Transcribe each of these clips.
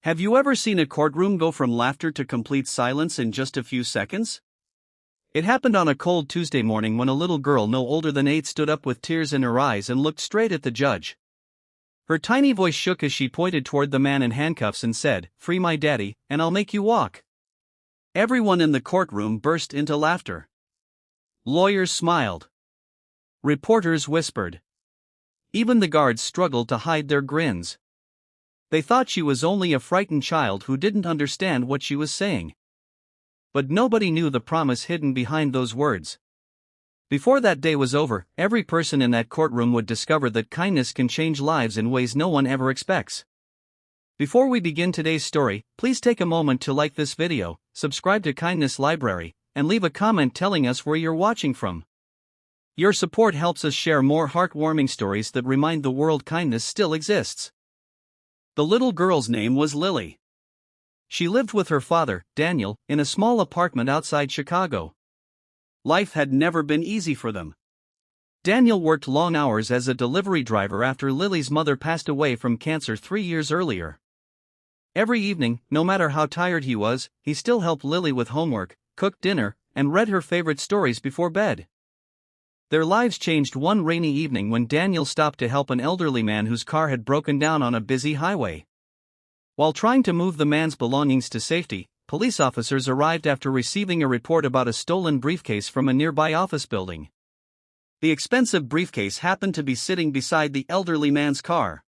Have you ever seen a courtroom go from laughter to complete silence in just a few seconds? It happened on a cold Tuesday morning when a little girl no older than 8 stood up with tears in her eyes and looked straight at the judge. Her tiny voice shook as she pointed toward the man in handcuffs and said, "Free my daddy, and I'll make you walk." Everyone in the courtroom burst into laughter. Lawyers smiled. Reporters whispered. Even the guards struggled to hide their grins. They thought she was only a frightened child who didn't understand what she was saying. But nobody knew the promise hidden behind those words. Before that day was over, every person in that courtroom would discover that kindness can change lives in ways no one ever expects. Before we begin today's story, please take a moment to like this video, subscribe to Kindness Library, and leave a comment telling us where you're watching from. Your support helps us share more heartwarming stories that remind the world kindness still exists. The little girl's name was Lily. She lived with her father, Daniel, in a small apartment outside Chicago. Life had never been easy for them. Daniel worked long hours as a delivery driver after Lily's mother passed away from cancer 3 years earlier. Every evening, no matter how tired he was, he still helped Lily with homework, cooked dinner, and read her favorite stories before bed. Their lives changed one rainy evening when Daniel stopped to help an elderly man whose car had broken down on a busy highway. While trying to move the man's belongings to safety, police officers arrived after receiving a report about a stolen briefcase from a nearby office building. The expensive briefcase happened to be sitting beside the elderly man's car.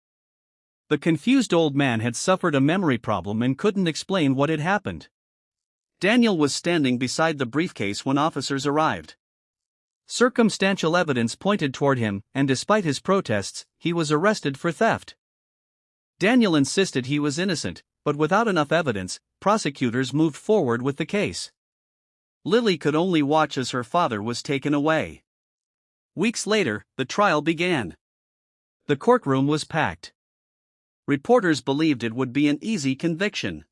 The confused old man had suffered a memory problem and couldn't explain what had happened. Daniel was standing beside the briefcase when officers arrived. Circumstantial evidence pointed toward him, and despite his protests, he was arrested for theft. Daniel insisted he was innocent, but without enough evidence, prosecutors moved forward with the case. Lily could only watch as her father was taken away. Weeks later, the trial began. The courtroom was packed. Reporters believed it would be an easy conviction.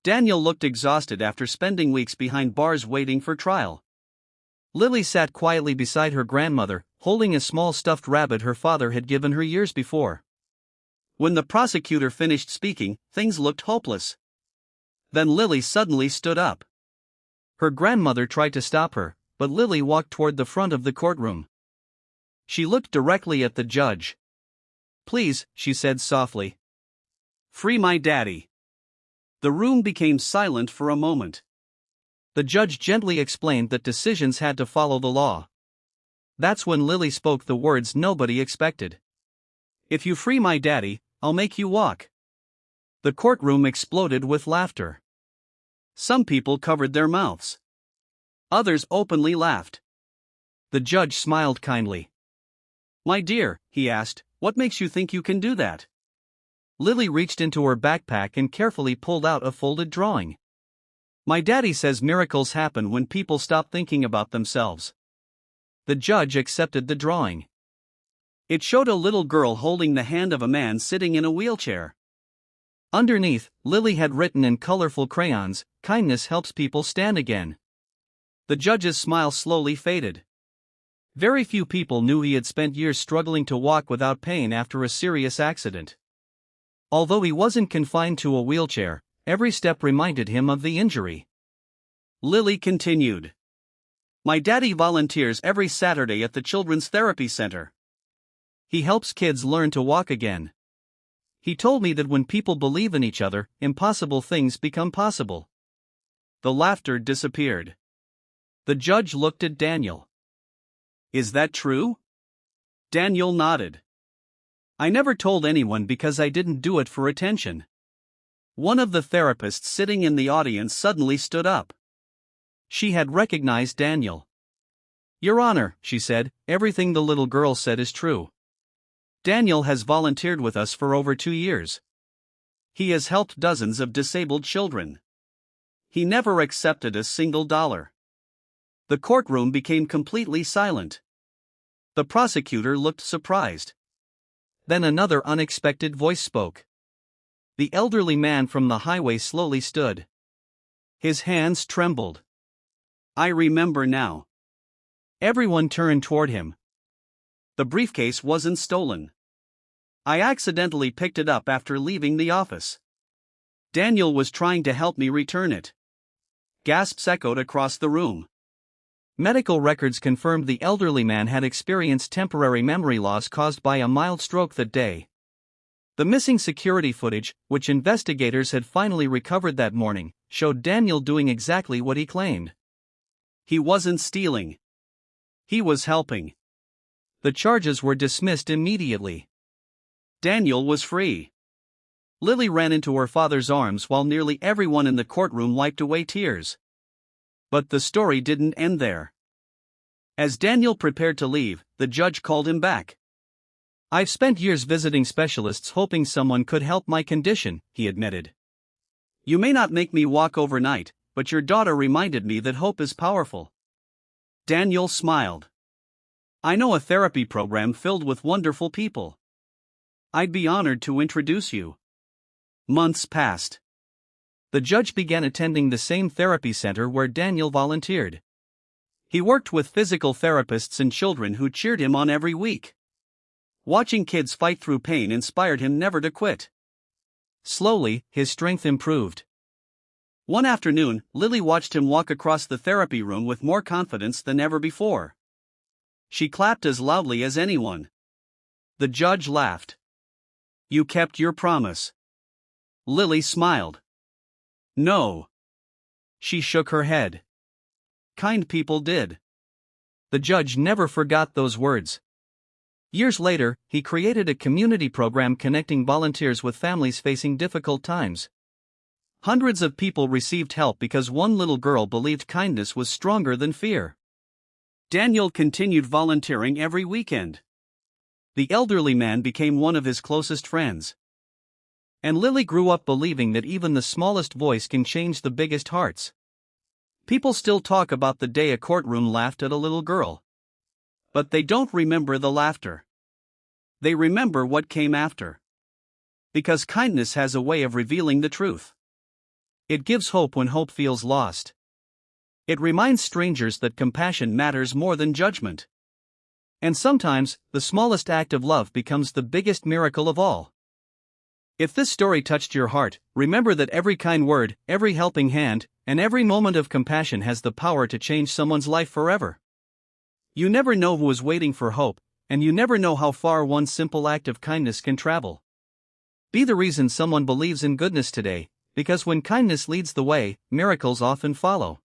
Daniel looked exhausted after spending weeks behind bars waiting for trial. Lily sat quietly beside her grandmother, holding a small stuffed rabbit her father had given her years before. When the prosecutor finished speaking, things looked hopeless. Then Lily suddenly stood up. Her grandmother tried to stop her, but Lily walked toward the front of the courtroom. She looked directly at the judge. "Please," she said softly. "Free my daddy." The room became silent for a moment. The judge gently explained that decisions had to follow the law. That's when Lily spoke the words nobody expected. "If you free my daddy, I'll make you walk." The courtroom exploded with laughter. Some people covered their mouths. Others openly laughed. The judge smiled kindly. "My dear," he asked, "what makes you think you can do that?" Lily reached into her backpack and carefully pulled out a folded drawing. "My daddy says miracles happen when people stop thinking about themselves." The judge accepted the drawing. It showed a little girl holding the hand of a man sitting in a wheelchair. Underneath, Lily had written in colorful crayons, "Kindness helps people stand again." The judge's smile slowly faded. Very few people knew he had spent years struggling to walk without pain after a serious accident. Although he wasn't confined to a wheelchair, every step reminded him of the injury. Lily continued. "My daddy volunteers every Saturday at the Children's Therapy Center. He helps kids learn to walk again. He told me that when people believe in each other, impossible things become possible." The laughter disappeared. The judge looked at Daniel. "Is that true?" Daniel nodded. "I never told anyone because I didn't do it for attention." One of the therapists sitting in the audience suddenly stood up. She had recognized Daniel. "Your Honor," she said, "everything the little girl said is true. Daniel has volunteered with us for over 2 years. He has helped dozens of disabled children. He never accepted a single dollar." The courtroom became completely silent. The prosecutor looked surprised. Then another unexpected voice spoke. The elderly man from the highway slowly stood. His hands trembled. "I remember now." Everyone turned toward him. The briefcase wasn't stolen. I accidentally picked it up after leaving the office. Daniel was trying to help me return it. Gasps echoed across the room. Medical records confirmed the elderly man had experienced temporary memory loss caused by a mild stroke that day. The missing security footage, which investigators had finally recovered that morning, showed Daniel doing exactly what he claimed. He wasn't stealing. He was helping. The charges were dismissed immediately. Daniel was free. Lily ran into her father's arms while nearly everyone in the courtroom wiped away tears. But the story didn't end there. As Daniel prepared to leave, the judge called him back. "I've spent years visiting specialists hoping someone could help my condition," he admitted. "You may not make me walk overnight, but your daughter reminded me that hope is powerful." Daniel smiled. "I know a therapy program filled with wonderful people. I'd be honored to introduce you." Months passed. The judge began attending the same therapy center where Daniel volunteered. He worked with physical therapists and children who cheered him on every week. Watching kids fight through pain inspired him never to quit. Slowly, his strength improved. One afternoon, Lily watched him walk across the therapy room with more confidence than ever before. She clapped as loudly as anyone. The judge laughed. "You kept your promise." Lily smiled. "No." She shook her head. "Kind people did." The judge never forgot those words. Years later, he created a community program connecting volunteers with families facing difficult times. Hundreds of people received help because one little girl believed kindness was stronger than fear. Daniel continued volunteering every weekend. The elderly man became one of his closest friends. And Lily grew up believing that even the smallest voice can change the biggest hearts. People still talk about the day a courtroom laughed at a little girl. But they don't remember the laughter. They remember what came after. Because kindness has a way of revealing the truth. It gives hope when hope feels lost. It reminds strangers that compassion matters more than judgment. And sometimes, the smallest act of love becomes the biggest miracle of all. If this story touched your heart, remember that every kind word, every helping hand, and every moment of compassion has the power to change someone's life forever. You never know who is waiting for hope, and you never know how far one simple act of kindness can travel. Be the reason someone believes in goodness today, because when kindness leads the way, miracles often follow.